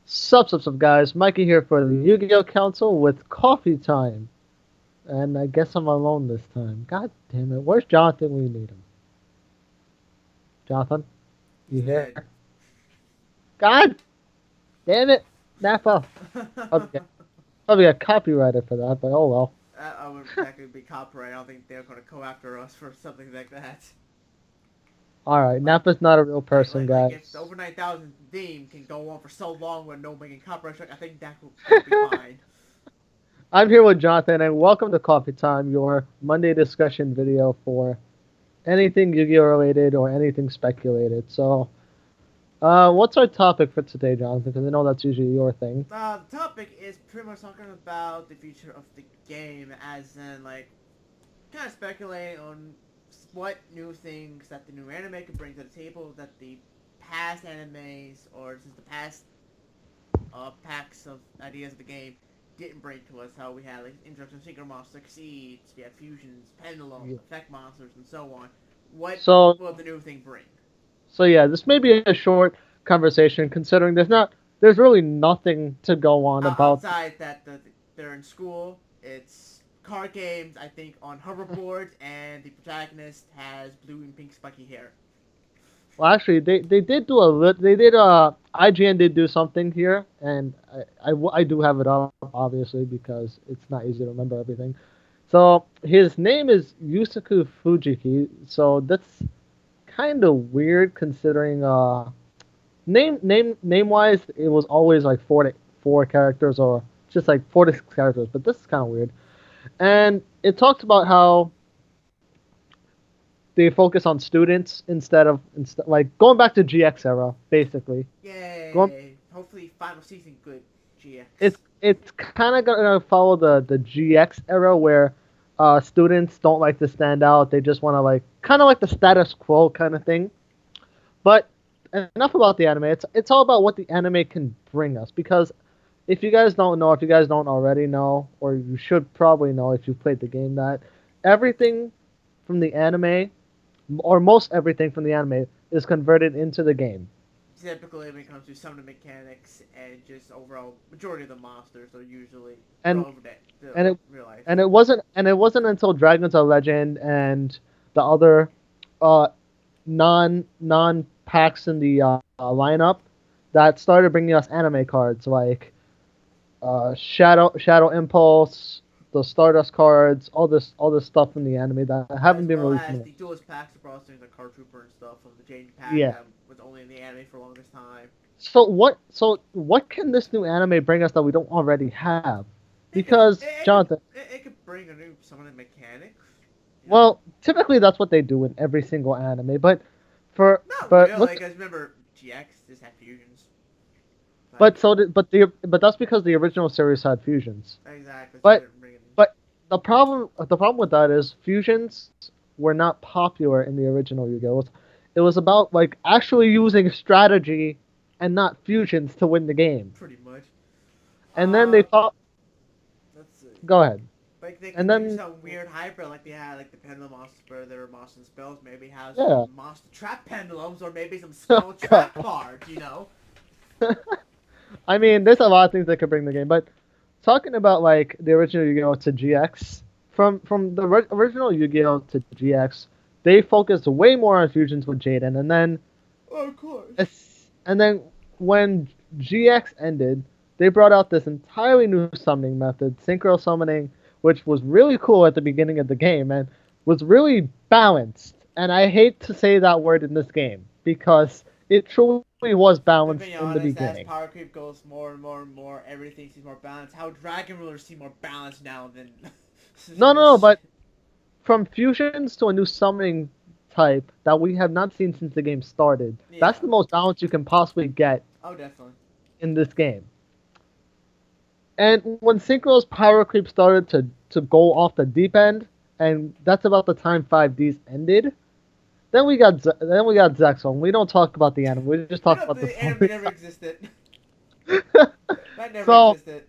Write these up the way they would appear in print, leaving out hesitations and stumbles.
Sup, guys. Mikey here for the Yu-Gi-Oh! Council with coffee time. And I guess I'm alone this time. God damn it. Where's Jonathan? We need him. Jonathan, He's you here? dead. God damn it. Nappa. Probably get, probably get copyrighted for that, but oh well. I wouldn't technically be copyright. I don't think they're going to go after us for something like that. Alright, Like, Nappa's not a real person, if the guys. over 9,000 theme can go on for so long with no making copyright strike, I think that'll be fine. I'm here with Jonathan, and welcome to Coffee Time, your Monday discussion video for anything Yu-Gi-Oh! Related or anything speculated. So, what's our topic for today, Jonathan? Because I know that's usually your thing. The topic is pretty much talking about the future of the game, as in kind of speculating on what new things that the new anime could bring to the table that the past animes or since the past packs of ideas of the game didn't bring to us. How we had introduction of Synchro Monster, Seeds, we had fusions, Pendulum, Yeah. Effect Monsters, and so on. What So, will the new thing bring? So yeah, this may be a short conversation considering there's really nothing to go on about. Outside that they're in school, it's card games. I think on hoverboards, and the protagonist has blue and pink spiky hair. Well, actually, they did do IGN did do something here, and I do have it up obviously because it's not easy to remember everything. So his name is Yusaku Fujiki. So that's kind of weird considering name wise it was always like four characters or just like 46 characters, but this is kind of weird. And it talks about how they focus on students instead like going back to GX era, basically. Going, Yay! Hopefully, final season good. it's GX. it's kind of gonna follow the GX era where students don't like to stand out. They just want to like kind of like the status quo kind of thing. But enough about the anime. It's all about what the anime can bring us because if you guys don't know, if you guys don't already know, or you should probably know if you've played the game, that everything from the anime or most everything from the anime is converted into the game. Typically, when it comes to some of the mechanics and just overall majority of the monsters are usually And relevant to and it real life. and it wasn't until Dragons of Legend and the other uh non packs in the lineup that started bringing us anime cards like Shadow Impulse, the Stardust cards, all this stuff in the anime that As haven't been well released as yet. the duelist packs that brought us things like Card Trooper and stuff from the Jade pack Yeah. that was only in the anime for the longest time. So what can this new anime bring us that we don't already have? It could Because it, it could Jonathan, it could bring a new some of the mechanics. You know, well, typically that's what they do in every single anime, but for not but really, let's because remember GX just had fusions. but Like so did, but that's because the original series had fusions. exactly, so they But didn't bring it in. but the problem with that is fusions were not popular in the original Yu-Gi-Oh. It was about like actually using strategy and not fusions to win the game. Pretty much. And then they Uh, thought, let's see. go ahead. Like they And could do then some weird hybrid, like they had like the pendulum monster where there were monster spells. Maybe have yeah. some monster trap pendulums, or maybe some spell God. trap cards. You know. I mean, there's a lot of things that could bring the game, but talking about like the original Yu-Gi-Oh to GX, from the original Yu-Gi-Oh to GX, they focused way more on fusions with Jaden, and then Oh, of course. and then when GX ended, they brought out this entirely new summoning method, synchro summoning, which was really cool at the beginning of the game and was really balanced. And I hate to say that word in this game because it truly was To balanced be in the honest, as beginning. power creep goes more and more and more, everything seems more balanced. How Dragon Rulers seem more balanced now than No, no, no, this but shit. from fusions to a new summoning type that we have not seen since the game started, that's Yeah. the most balance you can possibly get Oh, definitely. in this game. And when Synchro's power creep started to go off the deep end, and that's about the time 5Ds ended, then we got Zexon. We don't talk about the anime. We just We talk know about the the anime summoning never existed. side. That never So existed.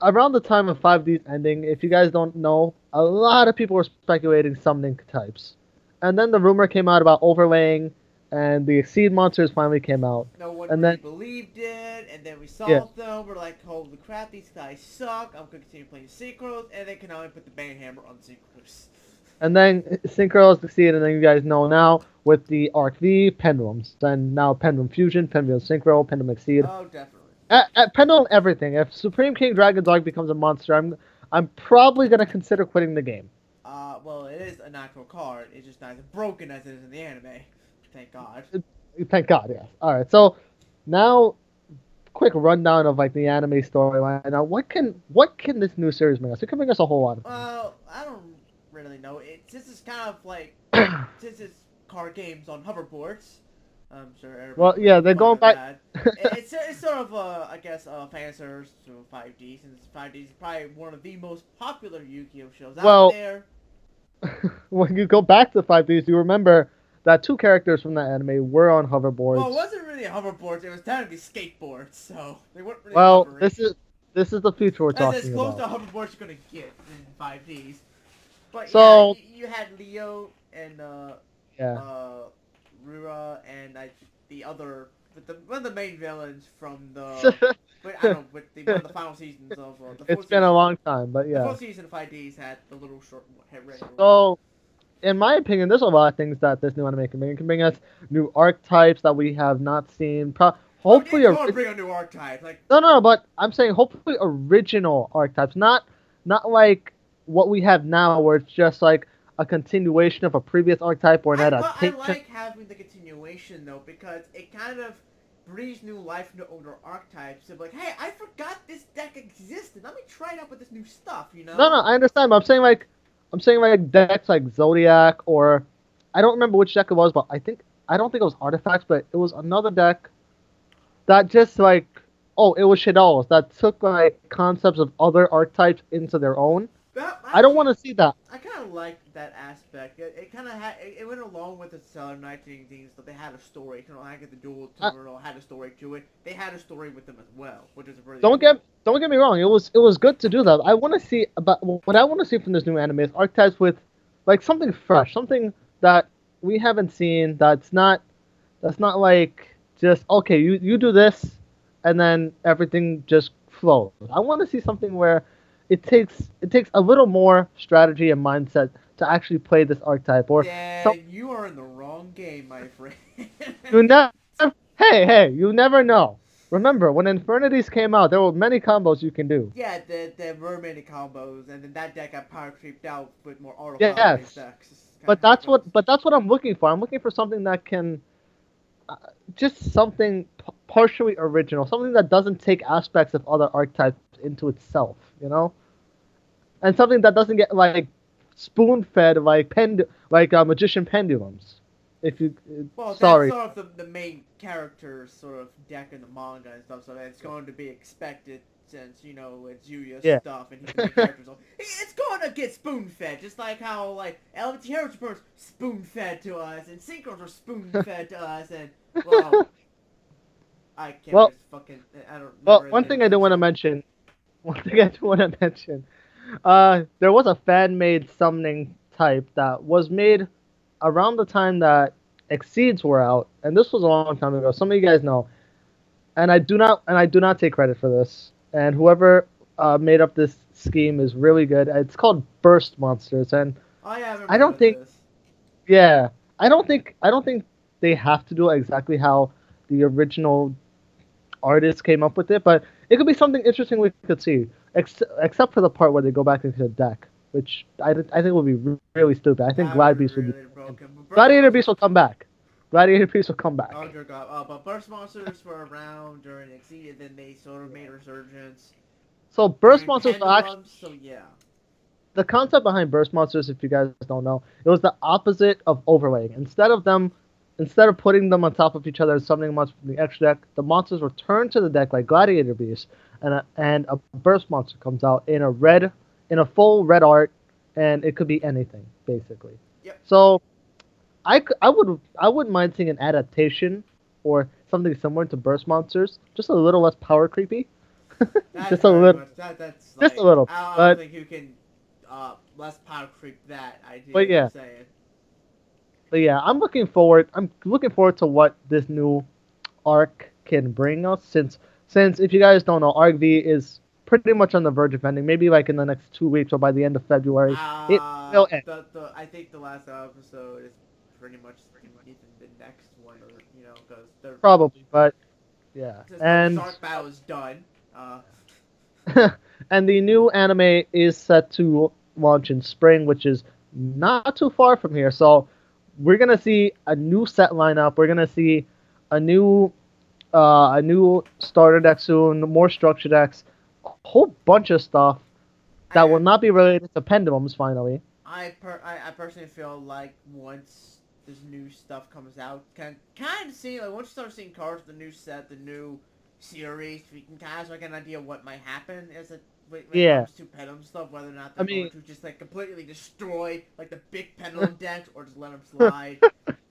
around the time of 5D's ending, if you guys don't know, a lot of people were speculating summoning types. And then the rumor came out about overlaying and the Exceed monsters finally came out. No one And really then believed it, and then we yeah, solved them. We're like, holy crap, these guys suck. I'm gonna continue playing Synchros, and they can only put the bang hammer on Synchros. and then Synchro Exceed, and then you guys know now with the Arc V Pendulums, then now Pendulum Fusion, Pendulum Synchro, Pendulum Exceed. Oh, definitely. At Pendulum everything. If Supreme King Dragon Dog becomes a monster, I'm probably gonna consider quitting the game. Well, it is an actual card. It's just not as broken as it is in the anime. Thank God. Thank God, yes. All right, so now quick rundown of like the anime storyline. Now, what can this new series bring us? It can bring us a whole lot of things. Well, I don't really know. This is kind of like this is card games on hoverboards. I'm sure Well, everybody yeah, makes they're fun going of back. that. It's sort of I guess fan service to 5D, since 5D is probably one of the most popular Yu-Gi-Oh shows out Well, there. when you go back to 5Ds, you remember that two characters from that anime were on Well, it hoverboards. wasn't really hoverboards. It was technically skateboards, so they weren't really Well, hovering. this is the future we're That's as talking close to about. hoverboards you're gonna get in 5Ds. But yeah, So you had Leo and yeah. Rura and the other, one of the main villains from the, but I don't know, with one of the final seasons of the It's fourth been a season. long time, but The yeah. fourth season of 5Ds had the little short head red hair one. So in my opinion, there's a lot of things that this new anime can bring. It can bring us new archetypes that we have not seen. Oh, Hopefully, it's going to bring a new archetype. Like, no, but I'm saying hopefully original archetypes, not like what we have now, where it's just like a continuation of a previous archetype or an I adaptation. like having the continuation though, because it kind of breathes new life into older archetypes. Of like, hey, I forgot this deck existed. Let me try it out with this new stuff. You No, know? no, I understand. But I'm saying like decks like Zodiac or I don't remember which deck it was, but I don't think it was Artifacts, but it was another deck that just like it was Shadows that took like concepts of other archetypes into their own. But I don't actually, want to see that. I kind of liked that aspect. It kind of had it went along with the Stellar Knight things, but they had a story. You know, I get the dual I, terminal had a story to it. They had a story with them as well, which is really don't cool. get me wrong. It was good to do that. I want to see about what I want to see from this new anime is archetypes with like something fresh, something that we haven't seen. That's not like just okay. You do this, and then everything just flows. I want to see something where it takes a little more strategy and mindset to actually play this archetype or some Then you are in the wrong game, my friend. you never hey you never know. Remember when Infernities came out, there were many combos you can do. Yeah, there were many combos, and then that deck got power creeped out with more autopilot based Yes, decks. This is kind but of how it goes. that's what I'm looking for. I'm looking for something that can uh, just something partially original, something that doesn't take aspects of other archetypes into itself, and something that doesn't get like spoon fed like magician pendulums. If you Well, that's sorry, sort of the main character sort of deck in the manga and stuff, so it's going to be expected since, it's Yuya's yeah. stuff and he's the main character, so it's going to get spoon-fed, just like how, like, Elementary Heritage Burns spoon-fed to us, and Synchros are spoon-fed to us, and, well, I can't Well, just fucking, I don't well, remember the one name thing of I the do want to show. mention, one thing I do want to mention, there was a fan made summoning type that was made around the time that Exceeds were out, and this was a long time ago. Some of you guys know, and I do not take credit for this. And whoever made up this scheme is really good. It's called Burst Monsters, and Oh yeah, I I remember don't think, this. yeah, I don't think they have to do it exactly how the original artist came up with it, but it could be something interesting we could see. Except for the part where they go back into the deck, which I think would be really stupid. I think That would Glad be Beast would be. really broken, but Burst Gladiator Beast Monsters. will come back. Gladiator Beast will come Oh back. dear God! But Burst Monsters were around during Exceed, and then they sort of made a resurgence So Burst during Monsters are actually Pendulum. So yeah. the concept behind Burst Monsters. If you guys don't know, it was the opposite of overlaying. Instead of putting them on top of each other and summoning monsters from the extra deck, the monsters return to the deck like Gladiator Beast, and a Burst Monster comes out in a full red art, and it could be anything basically. Yep. So I wouldn't mind seeing an adaptation or something similar to Burst Monsters, just a little less power creepy, That's just a very little, much that's just a like little. I don't But think you can less power creep that idea. but yeah, Just saying. But yeah, I'm looking forward. I'm looking forward to what this new arc can bring us. Since if you guys don't know, Arc V is pretty much on the verge of ending. Maybe like in the next 2 weeks or by the end of February, it will end. I think the last episode is pretty much even the next one, or because the Probably, but yeah, since the and Zark battle is done. and the new anime is set to launch in spring, which is not too far from here. So we're gonna see a new set lineup. We're gonna see a new starter deck soon, more structure decks, a whole bunch of stuff that will not be related to pendulums. Finally, I personally feel like once this new stuff comes out, kind of see like once you start seeing cards, the new set, the new series, we can kind of get an idea of what might happen as when it comes to pendulum stuff, whether or not they're going to just like completely destroy like the big pendulum decks or just let them slide.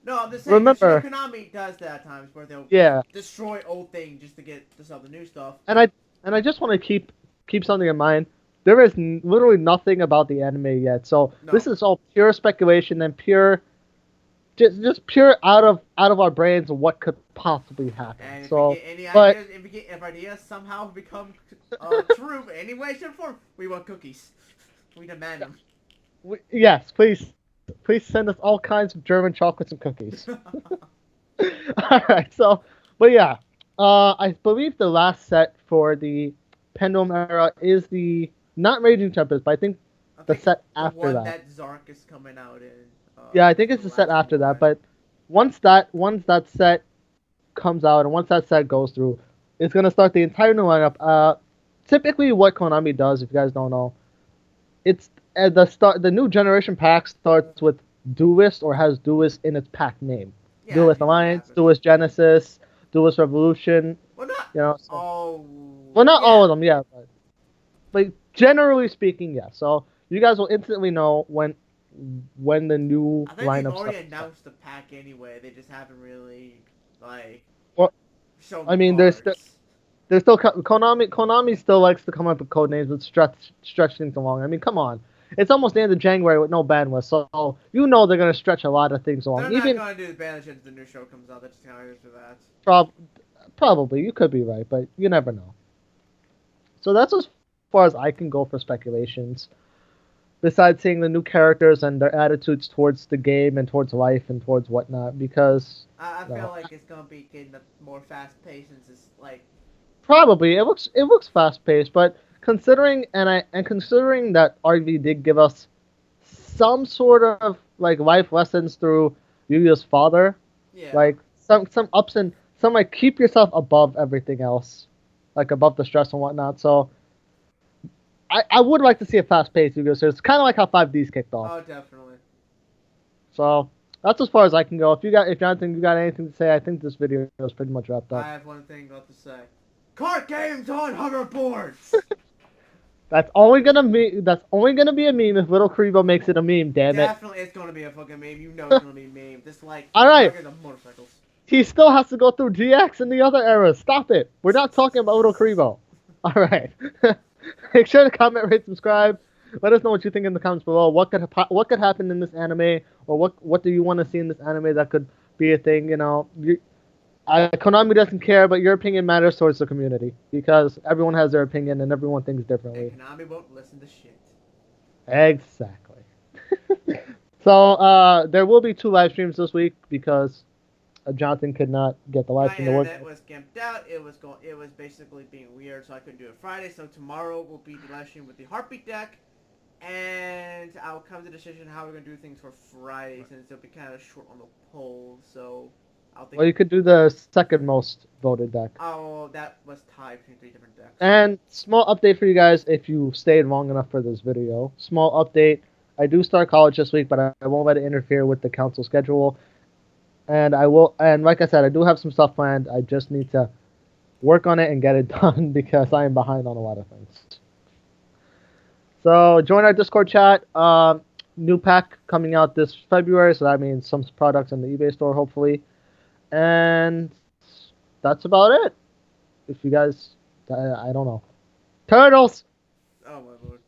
No, I'm just saying. remember, Konami does that at times where they'll destroy old things just to get to sell the new stuff. And I just want to keep something in mind. There is literally nothing about the anime yet, so this is all pure speculation and just pure out of our brains of what could possibly happen. And so, if ideas somehow become true in any way, shape, or form, we want cookies. We demand them. Yes, please send us all kinds of German chocolates and cookies. All right, so, but yeah, I believe the last set for the Pendulum era is the not Raging Tempest, but I think the set after that Zark is coming out in. Yeah, I think it's the set after that. But once that set comes out and once that set goes through, it's gonna start the entire new lineup. Typically, what Konami does, if you guys don't know, it's at the start. The new generation pack starts with Duelist or has Duelist in its pack name. Yeah, Duelist Alliance, Duelist Genesis, Duelist Revolution. Well, not not all of them, yeah. But generally speaking, yeah. So you guys will instantly know when the new lineup. I think they've already announced the pack anyway. They just haven't really shown. I mean, there's still Konami still likes to come up with code names and stretch things along. I mean, come on. It's almost the end of January with no bandwidth, so you know they're gonna stretch a lot of things along. They're not gonna do the bandwidth until the new show comes out. That's just how it is for that. Probably, you could be right, but you never know. So that's as far as I can go for speculations. Besides seeing the new characters and their attitudes towards the game and towards life and towards whatnot, because I feel like it's gonna be getting more fast paced since it's like probably it looks fast paced, but considering that RV did give us some sort of like life lessons through Yu-Gi-Oh's father, like some ups and some like keep yourself above everything else, like above the stress and whatnot. So I would like to see a fast-paced Yu-Gi-Oh! Series. It's kind of like how 5D's kicked off. Oh, definitely. So that's as far as I can go. If Jonathan, you got anything to say, I think this video is pretty much wrapped up. I have one thing left to say. Card games on hoverboards. That's only gonna be a meme if Little Karibo makes it a meme. Damn it! Definitely, it's gonna be a fucking meme. You know it's gonna be a meme. Just like all right. The motorcycles. He still has to go through GX and the other eras. Stop it. We're not talking about Little Karibo. All right. Make sure to comment, rate, subscribe. Let us know what you think in the comments below. What could happen in this anime, or what do you want to see in this anime that could be a thing? You know, Konami doesn't care, but your opinion matters towards the community because everyone has their opinion and everyone thinks differently. And Konami won't listen to shit. Exactly. So there will be 2 live streams this week because Jonathan could not get the live stream to work. My internet was gimped out. It was basically being weird, so I couldn't do it Friday. So tomorrow will be the live stream with the Heartbeat deck, and I'll come to the decision how we're gonna do things for Friday since it'll be kind of short on the poll. So I'll think. Well, you could do the second most voted deck. Oh, that was tied between 3 different decks. And small update for you guys if you stayed long enough for this video. Small update. I do start college this week, but I won't let it interfere with the council schedule. And like I said, I do have some stuff planned. I just need to work on it and get it done because I am behind on a lot of things. So join our Discord chat. New pack coming out this February, so that means some products in the eBay store, hopefully. And that's about it. If you guys, I don't know. Turtles! Oh my lord.